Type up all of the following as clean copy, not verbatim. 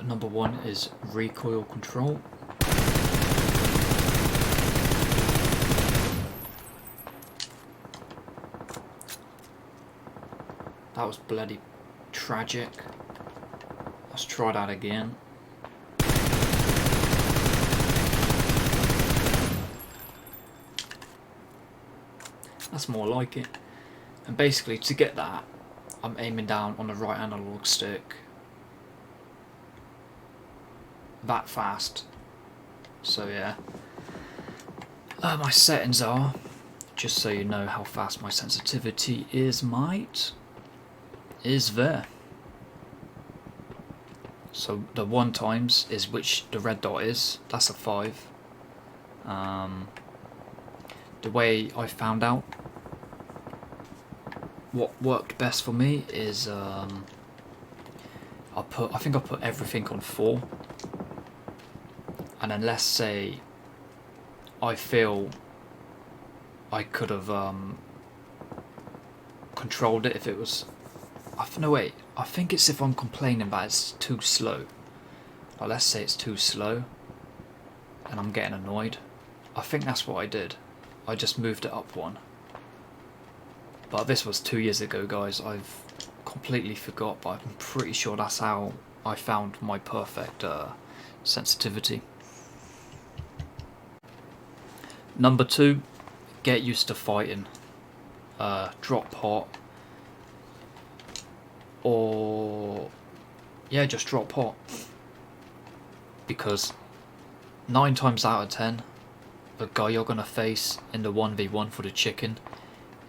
number one is recoil control. That was bloody tragic. Let's try that again. That's more like it. And basically, to get that, I'm aiming down on the right analog stick that fast. So yeah. My settings are, just so you know how fast my sensitivity is, mate, is there. So the 1 times is which the red dot is, that's a 5. The way I found out what worked best for me is I think I put everything on 4, and then let's say I feel I could have controlled it if it was. No wait, I think it's if I'm complaining that it's too slow. Like, let's say it's too slow and I'm getting annoyed. I think that's what I did. I just moved it up 1. But this was 2 years ago, guys. I've completely forgot, but I'm pretty sure that's how I found my perfect sensitivity. Number 2, get used to fighting. Drop pot. Or yeah, just drop pot. Because 9 times out of 10, the guy you're going to face in the 1v1 for the chicken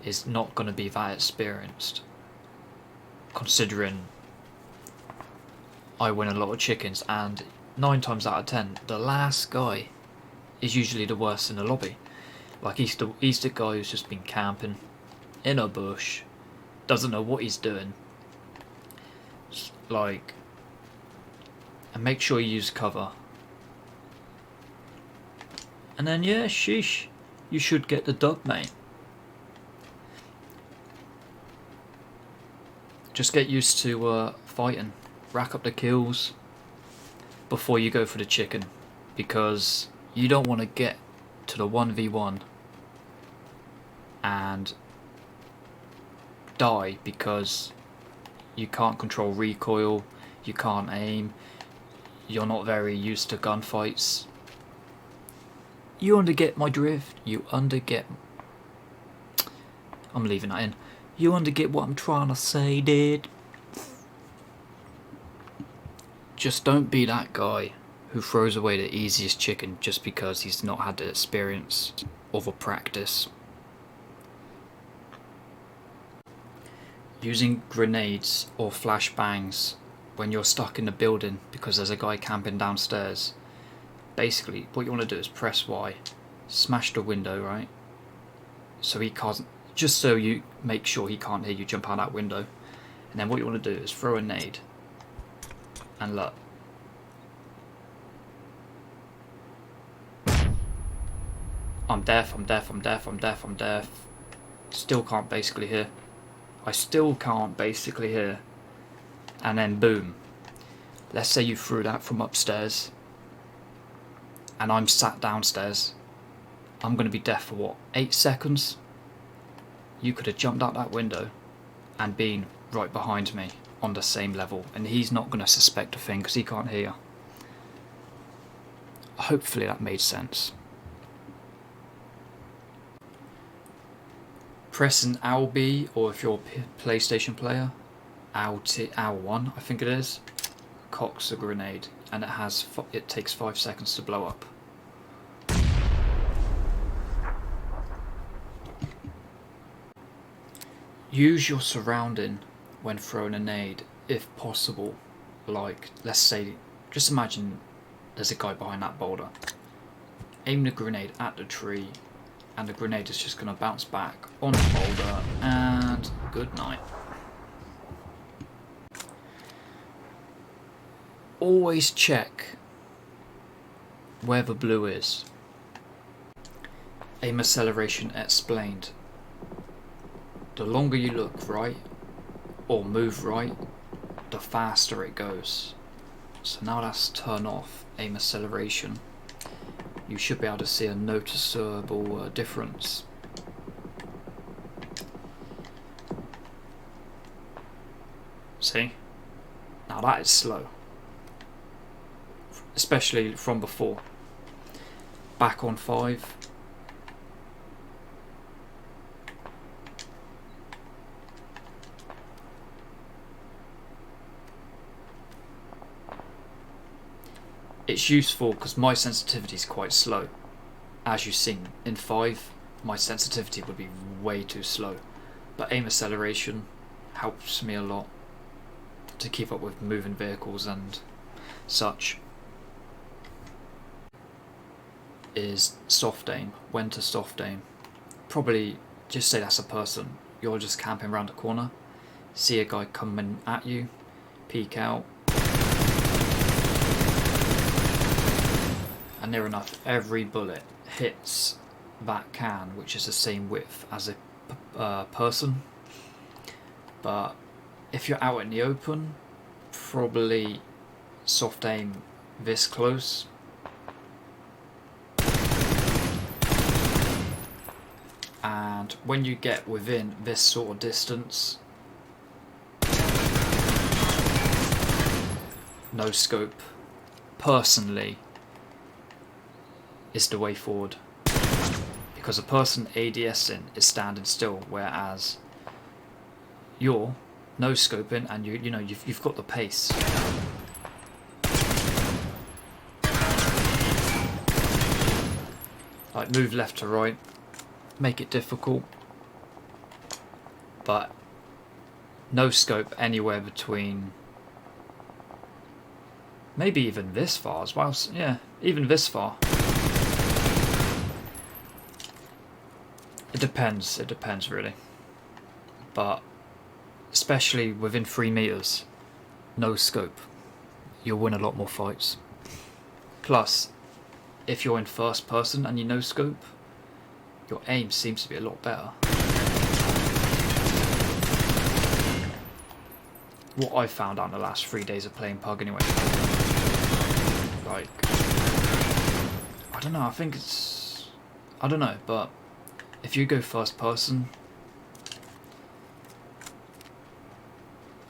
is not going to be that experienced. Considering I win a lot of chickens, and 9 times out of 10, the last guy is usually the worst in the lobby. Like, he's the guy who's just been camping in a bush, doesn't know what he's doing. Like, and make sure you use cover. And then yeah, sheesh, you should get the dub, mate. Just get used to fighting. Rack up the kills before you go for the chicken, because you don't want to get to the 1v1 and die because you can't control recoil, you can't aim, you're not very used to gunfights. You underget my drift? I'm leaving that in. You underget what I'm trying to say, dude? Just don't be that guy who throws away the easiest chicken just because he's not had the experience or the practice. Using grenades or flashbangs when you're stuck in the building because there's a guy camping downstairs. Basically, what you want to do is press Y, smash the window, right? So he can't, just so you make sure he can't hear you jump out that window. And then what you want to do is throw a nade. And look. I'm deaf. Still can't basically hear. And then boom. Let's say you threw that from upstairs and I'm sat downstairs. I'm going to be deaf for what, 8 seconds? You could have jumped out that window and been right behind me on the same level, and he's not going to suspect a thing because he can't hear. Hopefully that made sense. Press an LB, or if you're a PlayStation player, L1 I think it is, cocks a grenade, and it takes 5 seconds to blow up. Use your surrounding when throwing a nade if possible. Like, let's say, just imagine there's a guy behind that boulder. Aim the grenade at the tree and the grenade is just going to bounce back on the boulder, and good night. Always check where the blue is. Aim acceleration explained. The longer you look right or move right, the faster it goes. So now let's turn off aim acceleration. You should be able to see a noticeable difference. See? Now that is slow. Especially from before. Back on 5. It's useful because my sensitivity is quite slow. As you've seen, in 5, my sensitivity would be way too slow. But aim acceleration helps me a lot to keep up with moving vehicles and such. Is soft aim. When to soft aim. Probably just say that's a person. You're just camping around a corner, see a guy coming at you, peek out, and near enough every bullet hits that can, which is the same width as a person. But if you're out in the open, probably soft aim this close. And when you get within this sort of distance, no scope, personally, is the way forward. Because a person ADSing is standing still, whereas you're no scoping and you've got the pace. Like move left to right, make it difficult, but no scope anywhere between maybe even this far as well. Yeah, even this far. It depends really, but especially within 3 meters, no scope, you'll win a lot more fights. Plus, if you're in first person and you no scope, your aim seems to be a lot better. What I've found out in the last 3 days of playing Pug anyway. Like, I don't know, I don't know, but if you go first person,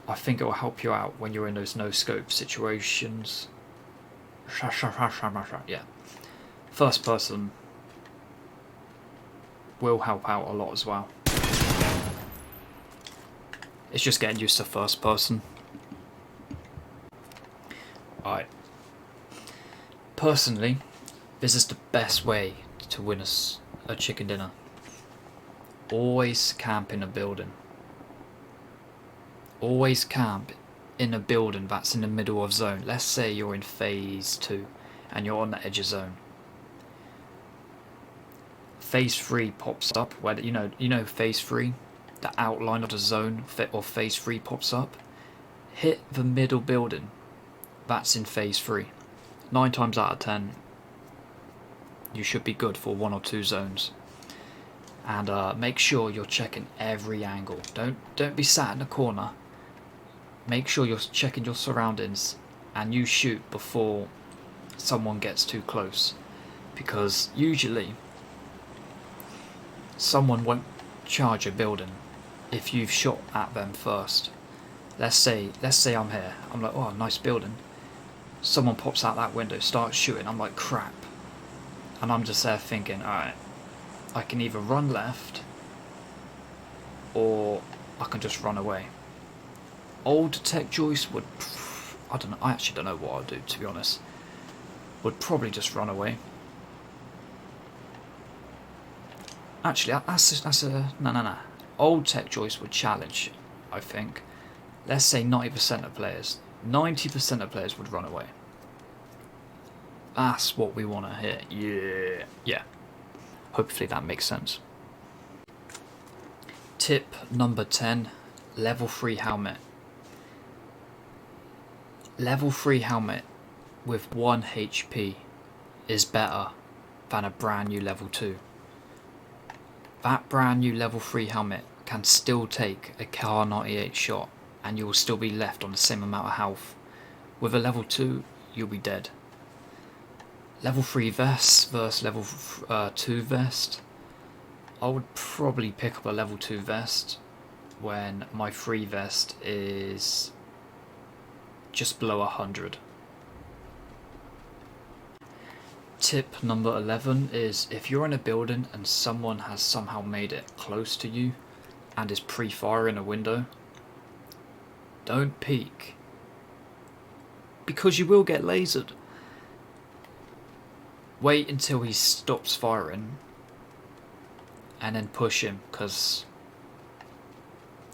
I think it will help you out when you're in those no scope situations. Yeah. First person will help out a lot as well. It's just getting used to first person. Alright. Personally, this is the best way to win a chicken dinner. Always camp in a building. Always camp in a building that's in the middle of zone. Let's say you're in phase 2 and you're on the edge of zone. Phase 3 pops up, where you know phase 3, the outline of the zone or phase 3 pops up. Hit the middle building. That's in phase 3. 9 times out of 10, you should be good for 1 or 2 zones. And make sure you're checking every angle. Don't be sat in the corner. Make sure you're checking your surroundings and you shoot before someone gets too close, because usually someone won't charge a building if you've shot at them first. Let's say I'm here, I'm like, oh, nice building. Someone pops out that window, starts shooting, I'm like, crap. And I'm just there thinking, alright, I can either run left or I can just run away. Old Tech Joyce would, I don't know, I actually don't know what I'd do, to be honest. Would probably just run away. Actually, that's a no. Old Tech Joyce would challenge, I think. Let's say 90% of players. 90% of players would run away. That's what we want to hear. Yeah. Hopefully that makes sense. Tip number 10, level 3 helmet. Level 3 helmet with 1 HP is better than a brand new level 2. That brand new level 3 helmet can still take a Kar 98 shot and you will still be left on the same amount of health. With a level 2, you'll be dead. Level 3 vest versus level 2 vest. I would probably pick up a level 2 vest when my 3 vest is just below 100. Tip number 11 is if you're in a building and someone has somehow made it close to you and is pre-firing a window, don't peek, because you will get lasered. Wait until he stops firing and then push him, because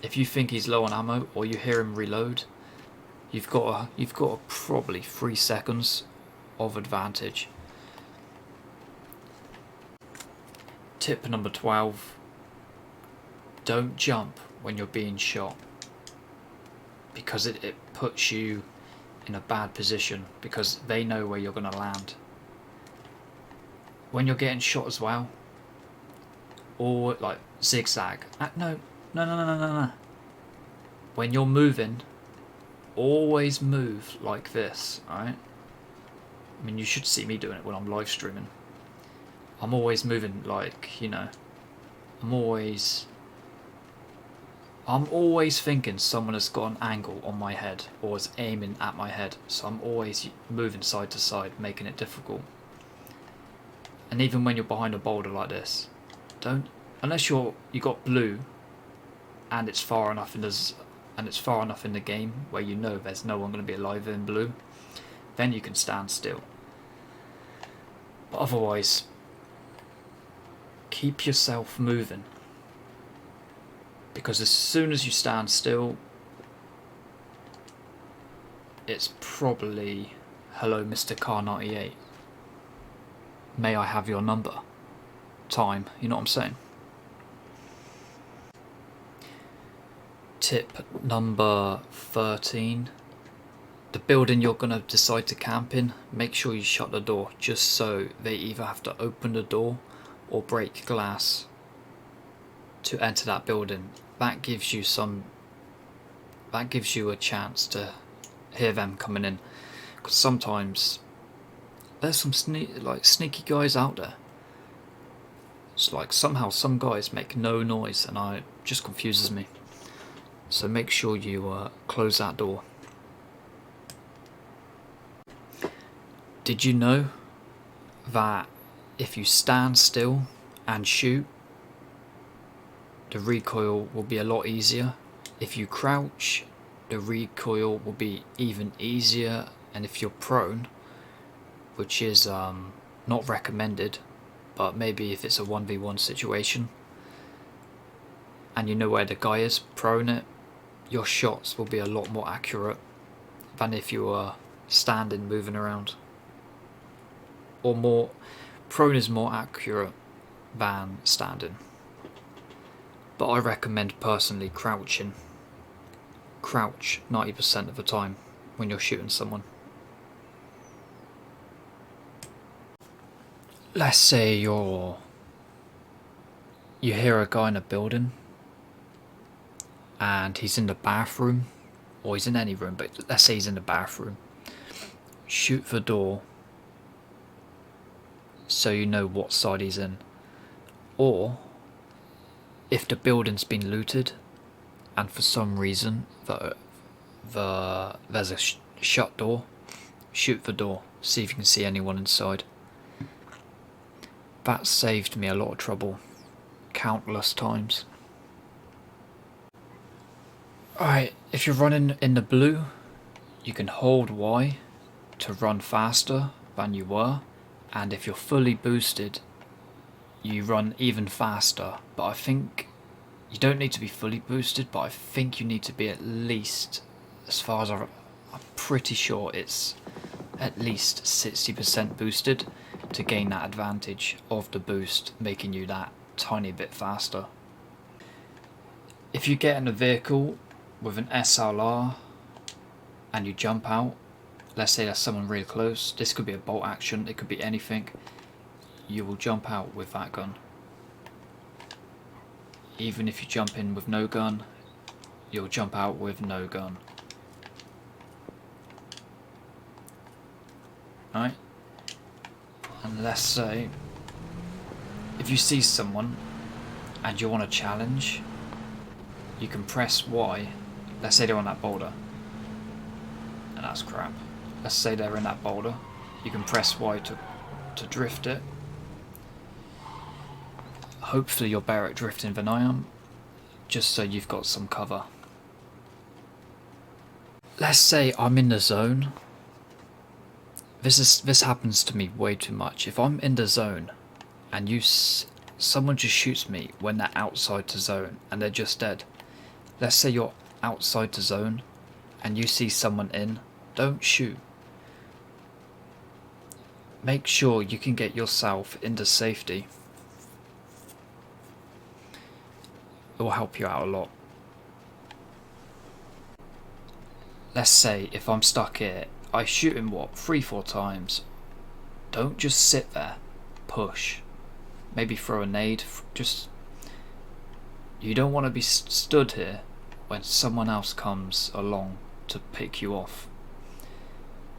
if you think he's low on ammo or you hear him reload, you've got probably 3 seconds of advantage. Tip number 12, don't jump when you're being shot, because it puts you in a bad position, because they know where you're going to land. When you're getting shot as well, or like zigzag, no. When you're moving, always move like this, alright? I mean, you should see me doing it when I'm live streaming. I'm always moving like, you know, I'm always thinking someone has got an angle on my head or is aiming at my head, so I'm always moving side to side, making it difficult. And even when you're behind a boulder like this, don't, unless you got blue and it's far enough in the game where you know there's no one going to be alive in blue, then you can stand still. But otherwise, keep yourself moving, because as soon as you stand still, it's probably, hello Mr. Car 98, may I have your number time, you know what I'm saying? Tip number 13, the building you're going to decide to camp in, make sure you shut the door, just so they either have to open the door or break glass to enter that building. That gives you a chance to hear them coming in, because sometimes there's some sneaky guys out there. It's like somehow some guys make no noise, and it just confuses me. So make sure you close that door. Did you know that if you stand still and shoot, the recoil will be a lot easier? If you crouch, the recoil will be even easier, and if you're prone, which is not recommended, but maybe if it's a 1v1 situation and you know where the guy is prone it, your shots will be a lot more accurate than if you were standing moving around. Or more, prone is more accurate than standing. But I recommend personally crouching. Crouch 90% of the time when you're shooting someone. Let's say you hear a guy in a building and he's in the bathroom, or he's in any room, but let's say he's in the bathroom. Shoot the door so you know what side he's in. Or if the building's been looted and for some reason there's a shut door, shoot the door, see if you can see anyone inside. That saved me a lot of trouble, countless times. Alright, if you're running in the blue, you can hold Y to run faster than you were, and if you're fully boosted, you run even faster. But I think you don't need to be fully boosted, but I think you need to be at least, as far as I'm pretty sure it's at least 60% boosted to gain that advantage of the boost, making you that tiny bit faster. If you get in a vehicle with an SLR and you jump out, let's say there's someone really close, this could be a bolt action, it could be anything, you will jump out with that gun. Even if you jump in with no gun, you'll jump out with no gun. right? And let's say if you see someone and you want to challenge, you can press Y. Let's say they're on that boulder, and that's crap. Let's say they're in that boulder. You can press Y to drift it. Hopefully you're better at drifting than I am, just so you've got some cover. Let's say I'm in the zone. This happens to me way too much. If I'm in the zone and someone just shoots me when they're outside the zone and they're just dead. Let's say you're outside the zone and you see someone in, don't shoot. Make sure you can get yourself into safety. It will help you out a lot. Let's say if I'm stuck here, I shoot him 3-4 times. Don't just sit there. Push. Maybe throw a nade. You don't want to be stood here when someone else comes along to pick you off.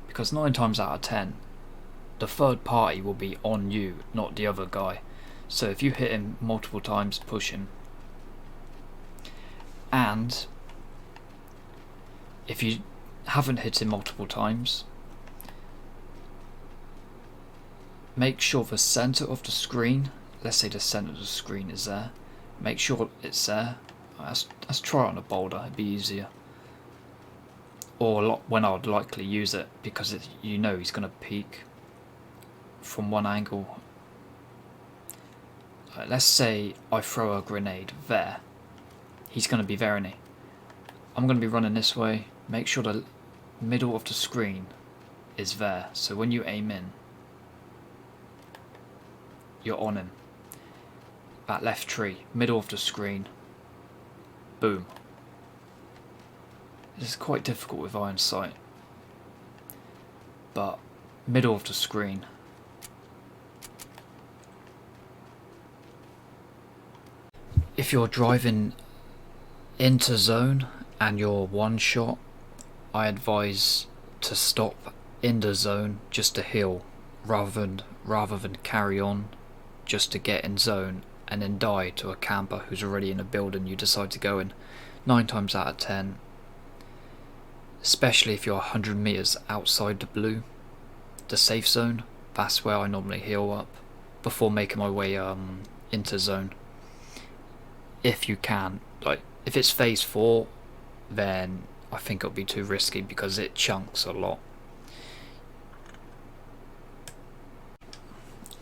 Because 9 times out of 10, the third party will be on you, not the other guy. So if you hit him multiple times, push him. And if you haven't hit him multiple times, make sure the center of the screen, let's say the center of the screen is there, make sure it's there. Let's try it on a boulder, it'd be easier. Or when I would likely use it, because you know he's going to peek from one angle. Let's say I throw a grenade there. He's going to be there, isn't he? I'm going to be running this way. Make sure the middle of the screen is there. So when you aim in, you're on him. That left tree, middle of the screen. Boom. This is quite difficult with iron sight. But middle of the screen. If you're driving into zone and you're one shot, I advise to stop in the zone just to heal rather than carry on just to get in zone and then die to a camper who's already in a building you decide to go in. 9 times out of 10, especially if you're 100 meters outside the blue, the safe zone, that's where I normally heal up before making my way into zone. If you can, like if it's phase 4, then I think it'll be too risky because it chunks a lot.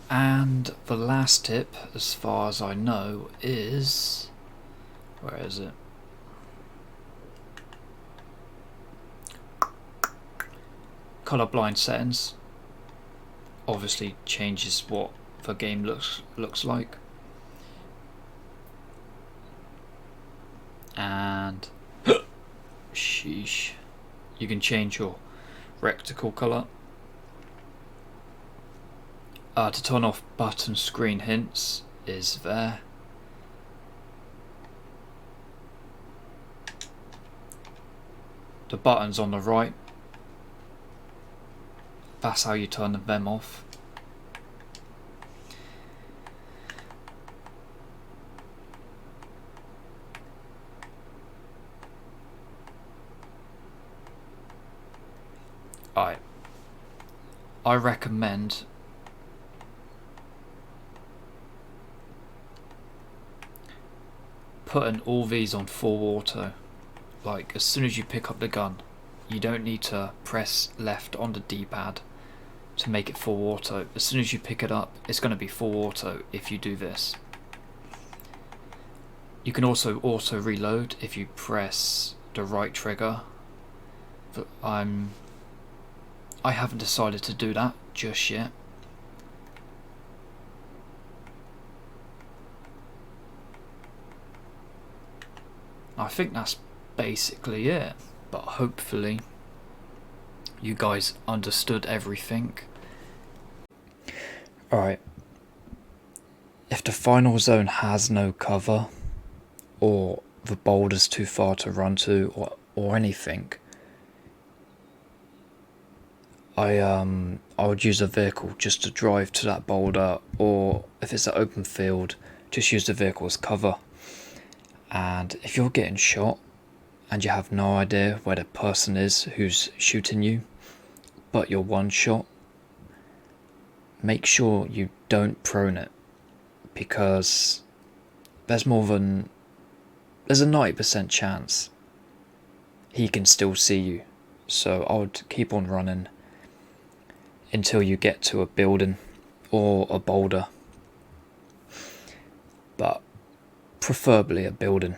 And the last tip, as far as I know, is, where is it? Colorblind settings. Obviously changes what the game looks like. And sheesh, you can change your reticle color. To turn off button screen hints is there. The buttons on the right, that's how you turn them off. I recommend putting all these on full auto. Like as soon as you pick up the gun, you don't need to press left on the D-pad to make it full auto. As soon as you pick it up, it's going to be full auto if you do this. You can also auto reload if you press the right trigger, but I haven't decided to do that just yet. I think that's basically it, but hopefully you guys understood everything. Alright, if the final zone has no cover, or the boulder's too far to run to, or anything, I I would use a vehicle just to drive to that boulder, or if it's an open field, just use the vehicle as cover. And if you're getting shot and you have no idea where the person is who's shooting you, but you're one shot, make sure you don't prone it, because there's a 90% chance he can still see you. So I would keep on running until you get to a building or a boulder, but preferably a building.